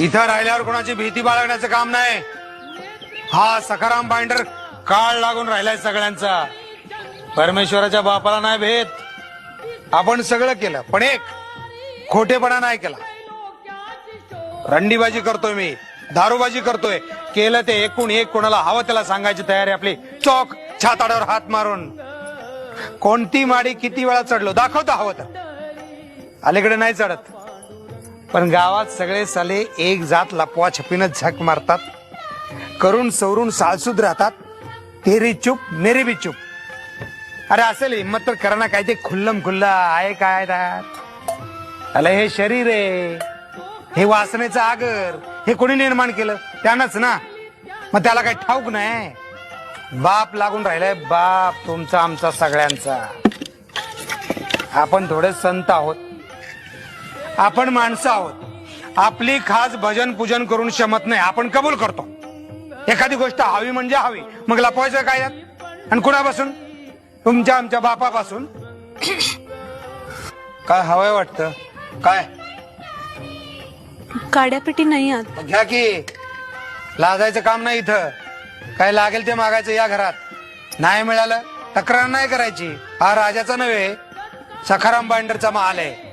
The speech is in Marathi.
इथं राहिल्यावर कोणाची भीती बाळगण्याचं काम नाही. हा सखाराम बाइंडर काळ लागून राहिलाय सगळ्यांचा. परमेश्वराच्या बापाला नाही भेट. आपण सगळं केलं पण एक खोटेपणा नाही केला. रंडीबाजी करतोय मी, दारूबाजी करतोय, केलं ते एकूण एक कोणाला हवं त्याला सांगायची तयारी आपली. चौक छाताडावर हात मारून कोणती माडी किती वेळा चढलो दाखवता हवं तर. अलीकडे नाही चढत. पण गावात सगळे साले एक जात लपवा छपीनं झक मारतात, करून सवरून सालसूद राहतात. तेरी चूप मेरी भी चूप. अरे असेल हिम्मत तर करा ना, काय ते खुल्लम खुल्ला आहे काय त्यात. अरे हे शरीर आहे, हे वासनेचं आगर, हे कोणी निर्माण केलं? त्यानंच ना. मग त्याला काही ठाऊक नाही. बाप लागून राहिलाय, बाप तुमचा आमचा सगळ्यांचा. आपण थोडे संत आहोत, आपण माणसं आहोत. आपली खास भजन पूजन करून क्षमत नाही, आपण कबूल करतो. एखादी गोष्ट हवी म्हणजे हवी, मग लपवायचं काय यात? आणि कुणापासून? तुमच्या आमच्या बापापासून. काय हवंय वाटतं? काय काड्यापेटी नाही आत. घ्या की. लाजायचं काम नाही इथं. काय लागेल ते मागायचं या घरात. नाही मिळालं तक्रार नाही करायची. हा राजाचा नव्हे, सखाराम बाइंडरचा महाल आहे.